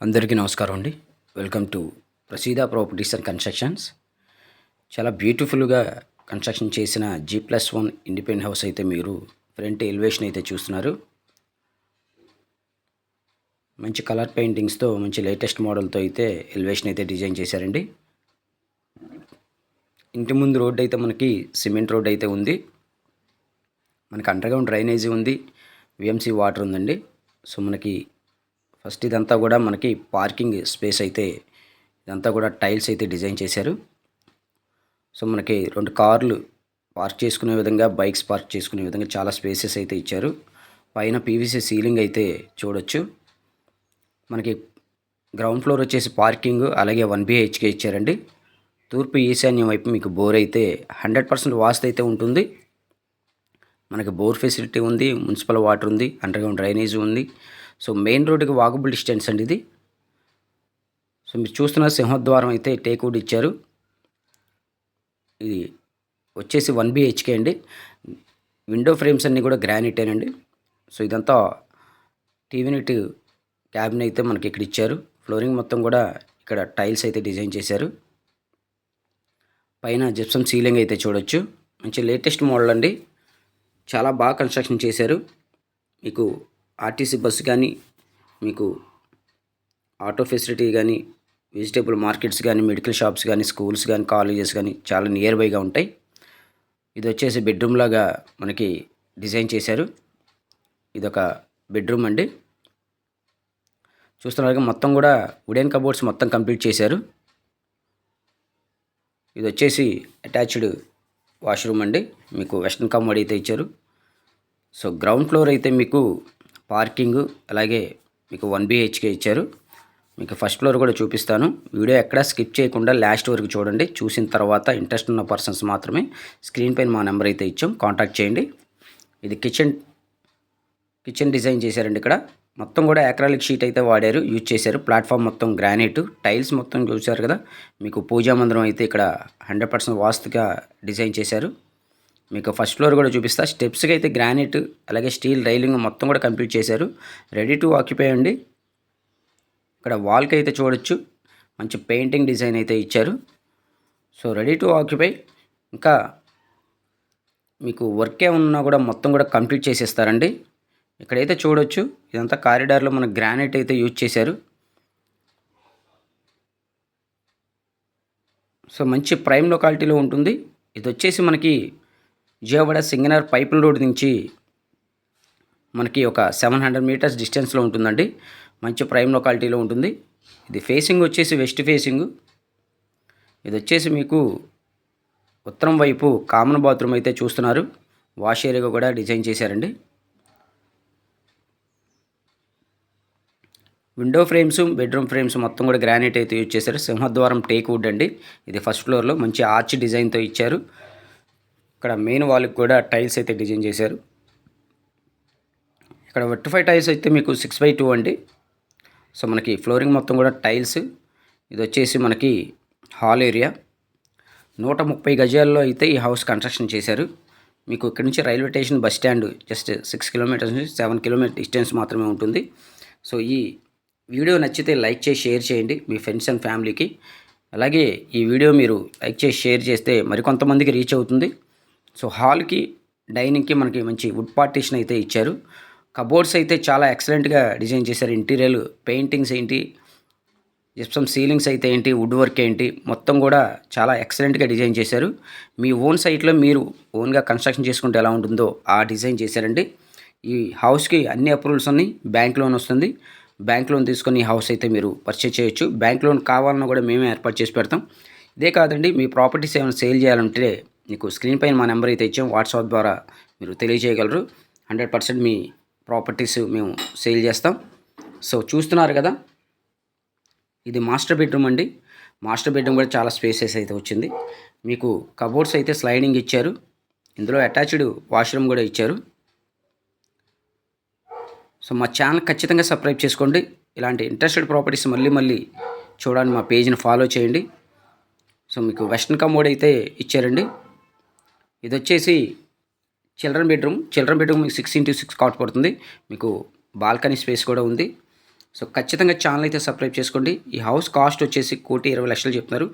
అందరికీ నమస్కారం అండి. Welcome to Praseeda properties and constructions. చాలా బ్యూటిఫుల్గా కన్స్ట్రక్షన్ చేసిన G+1 ఇండిపెండెంట్ హౌస్ అయితే మీరు ఫ్రంట్ ఎలివేషన్ అయితే చూస్తున్నారు. మంచి కలర్ పెయింటింగ్స్తో మంచి లేటెస్ట్ మోడల్తో అయితే ఎలివేషన్ అయితే డిజైన్ చేశారండి. ఇంటి ముందు రోడ్డు అయితే మనకి సిమెంట్ రోడ్ అయితే ఉంది. మనకి అండర్గ్రౌండ్ డ్రైనేజీ ఉంది, VMC వాటర్ ఉందండి. సో మనకి ఫస్ట్ ఇదంతా కూడా మనకి పార్కింగ్ స్పేస్ అయితే ఇదంతా కూడా టైల్స్ అయితే డిజైన్ చేశారు. సో మనకి 2 కార్లు పార్క్ చేసుకునే విధంగా, బైక్స్ పార్క్ చేసుకునే విధంగా చాలా స్పేసెస్ అయితే ఇచ్చారు. పైన PVC సీలింగ్ అయితే చూడొచ్చు. మనకి గ్రౌండ్ ఫ్లోర్ వచ్చేసి పార్కింగ్, అలాగే 1 BHK ఇచ్చారండి. తూర్పు ఈశాన్యం వైపు మీకు బోర్ అయితే 100% వాస్తు అయితే ఉంటుంది. మనకి బోర్ ఫెసిలిటీ ఉంది, మున్సిపల్ వాటర్ ఉంది, అండర్గ్రౌండ్ డ్రైనేజ్ ఉంది. సో మెయిన్ రోడ్డుకి వాకబుల్ డిస్టెన్స్ అండి ఇది. సో మీరు చూస్తున్న సింహద్వారం అయితే టేక్వుడ్ ఇచ్చారు. ఇది వచ్చేసి 1 BHK అండి. విండో ఫ్రేమ్స్ అన్నీ కూడా గ్రానైటేనండి. సో ఇదంతా టీవీనెట్ క్యాబిన్ అయితే మనకి ఇక్కడ ఇచ్చారు. ఫ్లోరింగ్ మొత్తం కూడా ఇక్కడ టైల్స్ అయితే డిజైన్ చేశారు. పైన జిప్సమ్ సీలింగ్ అయితే చూడొచ్చు. మంచి లేటెస్ట్ మోడల్ అండి. చాలా బాగా కన్స్ట్రక్షన్ చేశారు. మీకు RTC బస్సు కానీ, మీకు ఆటో ఫెసిలిటీ కానీ, వెజిటేబుల్ మార్కెట్స్ కానీ, మెడికల్ షాప్స్ కానీ, స్కూల్స్ కానీ, కాలేజెస్ కానీ చాలా నియర్ బైగా ఉంటాయి. ఇది వచ్చేసి బెడ్రూమ్ లాగా మనకి డిజైన్ చేశారు. ఇదొక బెడ్రూమ్ అండి. చూస్తున్నారు మొత్తం కూడా వుడెన్ కబోర్డ్స్ మొత్తం కంప్లీట్ చేశారు. ఇది వచ్చేసి అటాచ్డ్ వాష్రూమ్ అండి. మీకు వెస్టర్న్ కమోడ్ అయితే ఇచ్చారు. సో గ్రౌండ్ ఫ్లోర్ అయితే మీకు పార్కింగ్, అలాగే మీకు 1 BHK ఇచ్చారు. మీకు ఫస్ట్ ఫ్లోర్ కూడా చూపిస్తాను. వీడియో ఎక్కడా స్కిప్ చేయకుండా లాస్ట్ వరకు చూడండి. చూసిన తర్వాత ఇంట్రెస్ట్ ఉన్న పర్సన్స్ మాత్రమే స్క్రీన్ పైన మా నెంబర్ అయితే ఇచ్చాం, కాంటాక్ట్ చేయండి. ఇది కిచెన్ డిజైన్ చేశారండి. ఇక్కడ మొత్తం కూడా అక్రాలిక్ షీట్ అయితే యూజ్ చేశారు. ప్లాట్ఫామ్ మొత్తం గ్రానైట్, టైల్స్ మొత్తం చూశారు కదా. మీకు పూజా మందిరం అయితే ఇక్కడ 100% వాస్తుగా డిజైన్ చేశారు. మీకు ఫస్ట్ ఫ్లోర్ కూడా చూపిస్తా. స్టెప్స్కి అయితే గ్రానైట్, అలాగే స్టీల్ రైలింగ్ మొత్తం కూడా కంప్లీట్ చేశారు. రెడీ టు ఆక్యుపై అండి. ఇక్కడ వాల్కి అయితే చూడొచ్చు, మంచి పెయింటింగ్ డిజైన్ అయితే ఇచ్చారు. So ready to occupy. ఇంకా మీకు వర్క్ ఏమన్నా కూడా మొత్తం కూడా కంప్లీట్ చేసేస్తారండి. ఇక్కడైతే చూడొచ్చు, ఇదంతా కారిడార్లో మన గ్రానైట్ అయితే యూజ్ చేశారు. సో మంచి ప్రైమ్ లొకాలిటీలో ఉంటుంది. ఇది వచ్చేసి మనకి విజయవాడ సింగనర్ పైపుల్ రోడ్ నుంచి మనకి ఒక 700 మీటర్స్ డిస్టెన్స్లో ఉంటుందండి. మంచి ప్రైమ్ లొకాలిటీలో ఉంటుంది. ఇది ఫేసింగ్ వచ్చేసి వెస్ట్ ఫేసింగ్. ఇది వచ్చేసి మీకు ఉత్తరం వైపు కామన్ బాత్రూమ్ అయితే చూస్తున్నారు. వాష్ ఏరియా కూడా డిజైన్ చేశారండి. విండో ఫ్రేమ్స్, బెడ్రూమ్ ఫ్రేమ్స్ మొత్తం కూడా గ్రానైట్ అయితే యూజ్ చేశారు. సింహద్వారం టేక్వుడ్ అండి. ఇది ఫస్ట్ ఫ్లోర్లో మంచి ఆర్చ్ డిజైన్తో ఇచ్చారు. ఇక్కడ మెయిన్ వాల్కి కూడా టైల్స్ అయితే డిజైన్ చేశారు. ఇక్కడ వెట్టిఫై టైల్స్ అయితే మీకు 6x2 అండి. సో మనకి ఫ్లోరింగ్ మొత్తం కూడా టైల్స్. ఇది వచ్చేసి మనకి హాల్ ఏరియా. 130 గజాల్లో అయితే ఈ హౌస్ కన్స్ట్రక్షన్ చేశారు. మీకు ఇక్కడ నుంచి railway station, bus stand just 6 kilometres నుంచి 7 కిలోమీటర్ డిస్టెన్స్ మాత్రమే ఉంటుంది. సో ఈ వీడియో నచ్చితే లైక్ చేసి షేర్ చేయండి మీ ఫ్రెండ్స్ అండ్ ఫ్యామిలీకి. అలాగే ఈ వీడియో మీరు లైక్ చేసి షేర్ చేస్తే మరికొంతమందికి రీచ్ అవుతుంది. సో హాల్కి, డైనింగ్కి మనకి మంచి వుడ్ పార్టీషన్ అయితే ఇచ్చారు. కబోర్డ్స్ అయితే చాలా ఎక్సలెంట్గా డిజైన్ చేశారు. ఇంటీరియర్ పెయింటింగ్స్ ఏంటి, జిప్సమ్ సీలింగ్స్ అయితే ఏంటి, వుడ్ వర్క్ ఏంటి, మొత్తం కూడా చాలా ఎక్సలెంట్గా డిజైన్ చేశారు. మీ ఓన్ సైట్లో మీరు ఓన్గా కన్స్ట్రక్షన్ చేసుకుంటే ఎలా ఉంటుందో ఆ డిజైన్ చేశారండి. ఈ హౌస్కి అన్ని అప్రూవల్స్ ఉన్నాయి. బ్యాంక్ లోన్ వస్తుంది. బ్యాంక్ లోన్ తీసుకొని ఈ హౌస్ అయితే మీరు పర్చేజ్ చేయొచ్చు. బ్యాంక్ లోన్ కావాలన్నా కూడా మేమే ఏర్పాటు చేసి పెడతాం. ఇదే కాదండి, మీ ప్రాపర్టీస్ ఏమైనా సేల్ చేయాలంటే మీకు స్క్రీన్ పైన మా నెంబర్ అయితే ఇచ్చాం. వాట్సాప్ ద్వారా మీరు తెలియజేయగలరు. 100% మీ ప్రాపర్టీస్ మేము సేల్ చేస్తాం. సో చూస్తున్నారు కదా, ఇది మాస్టర్ బెడ్రూమ్ అండి. మాస్టర్ బెడ్రూమ్ కూడా చాలా స్పేసెస్ అయితే వచ్చింది. మీకు కబోర్డ్స్ అయితే స్లైడింగ్ ఇచ్చారు. ఇందులో అటాచ్డ్ వాష్రూమ్ కూడా ఇచ్చారు. సో మా ఛానల్ ఖచ్చితంగా సబ్స్క్రైబ్ చేసుకోండి. ఇలాంటి ఇంట్రెస్టెడ్ ప్రాపర్టీస్ మళ్ళీ చూడండి. మా పేజ్ని ఫాలో చేయండి. సో మీకు వెస్టర్న్ కమోడ్ అయితే ఇచ్చారండి. ఇది వచ్చేసి చిల్డ్రన్ బెడ్రూమ్ మీకు 6x6 కాట్ పడుతుంది. మీకు బాల్కనీ స్పేస్ కూడా ఉంది. సో ఖచ్చితంగా ఛానల్ అయితే సబ్స్క్రైబ్ చేసుకోండి. ఈ హౌస్ కాస్ట్ వచ్చేసి 1,20,00,000 చెప్తున్నారు.